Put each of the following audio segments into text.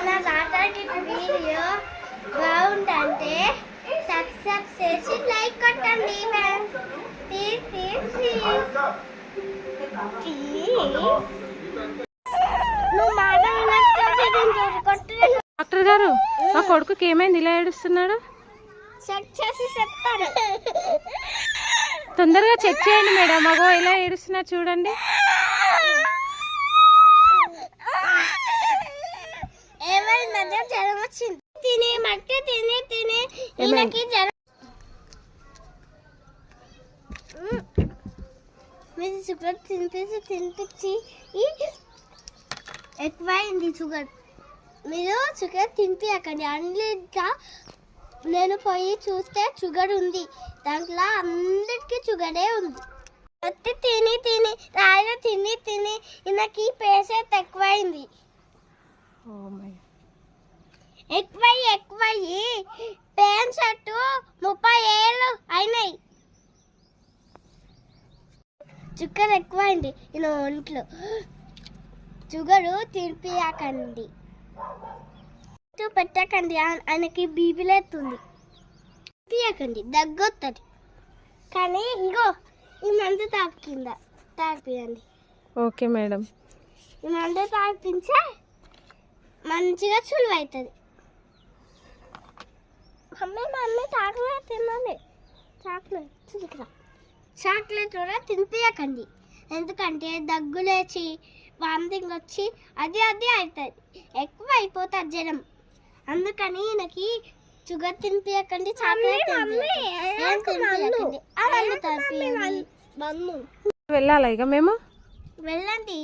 నా రాత్రికి వీడియో బాగుందంటే సబ్స్క్రైబ్ చేసి లైక్ కొట్టండి డాక్టర్ గారు మా కొడుకుకి ఏమైంది ఇలా ఏడుస్తున్నాడు? చెక్ చేసి చెప్తారు. తొందరగా చెక్ చేయండి మేడం. మగో ఇలా ఏడుస్తున్నారు చూడండి. ఏమైందంటే జ్వరం వచ్చింది. తిని మట్టి తిని తిని ఈయనకి జ్వరం. మీరు షుగర్ తినిపించి ఎక్కువైంది షుగర్. మీరు షుగర్ తినిపించకండి. అన్నింటిలో నేను పోయి చూస్తే షుగర్ ఉంది. దాంట్లో అందరికీ షుగరే ఉంది. మట్టి తిని తిని రాయిలో తిని తిని ఈయనకి పేషెంట్ ఎక్కువైంది. ఎక్కువయ్యి పేషెంట్ 30 ఏళ్ళు అయినాయి. షుగర్ ఎక్కువైంది ఈయన ఒంట్లో. షుగరు తినిపించకండి, పెట్టకండి. ఆయనకి బీపీలేస్తుంది. తీయకండి, దగ్గొస్తుంది. కానీ ఇగో ఈ మందు తాగిపియండి. Okay madam. ఈ మందు తాగిపించే మంచిగా చులువు అవుతుంది. మమ్మీ చాక్లెట్ తినండి. చాక్లెట్ కూడా తినిపించకండి. ఎందుకంటే దగ్గు లేచి వామిటింగ్ వచ్చి అది అవుతుంది. ఎక్కువ అయిపోతుంది జ్వరం. అందుకని ఈయనకి షుగర్ తినిపించకండి, చాక్లెట్ వెళ్ళాలా ఇక మేము? వెళ్ళండి.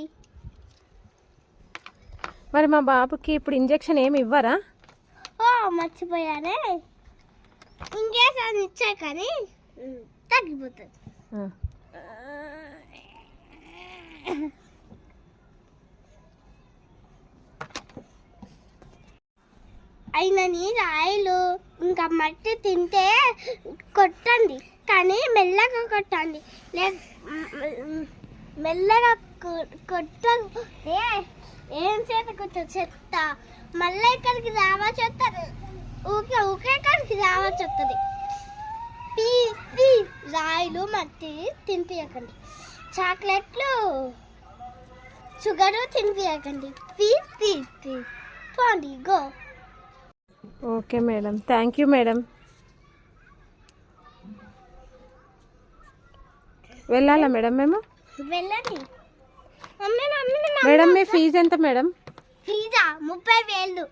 మరి మా బాబుకి ఇప్పుడు ఇంజెక్షన్ ఏమి ఇవ్వరా? మర్చిపోయానే. ఇంకేసారి ఇచ్చా కానీ తగ్గిపోతుంది. అయినని రాయలు ఇంకా మట్టి తింటే కొట్టండి, కానీ మెల్లగా కొట్టండి. మెల్లగా కొట్టండి. ఏం చేత చెత్త మళ్ళీ ఇక్కడికి రావచ్చు వస్తుంది. ఊకే ఇక్కడికి రావచ్చు వస్తుంది. రాయిలు మట్టి తినిపించకండి. చాక్లెట్లు షుగరు తినిపించకండి. పోండి, go. Okay madam, thank you madam. వెళ్ళాలా మేడం మేము? వెళ్ళండి. మేడం మీ ఫీజు ఎంత మేడం? ఫీజా 30,000.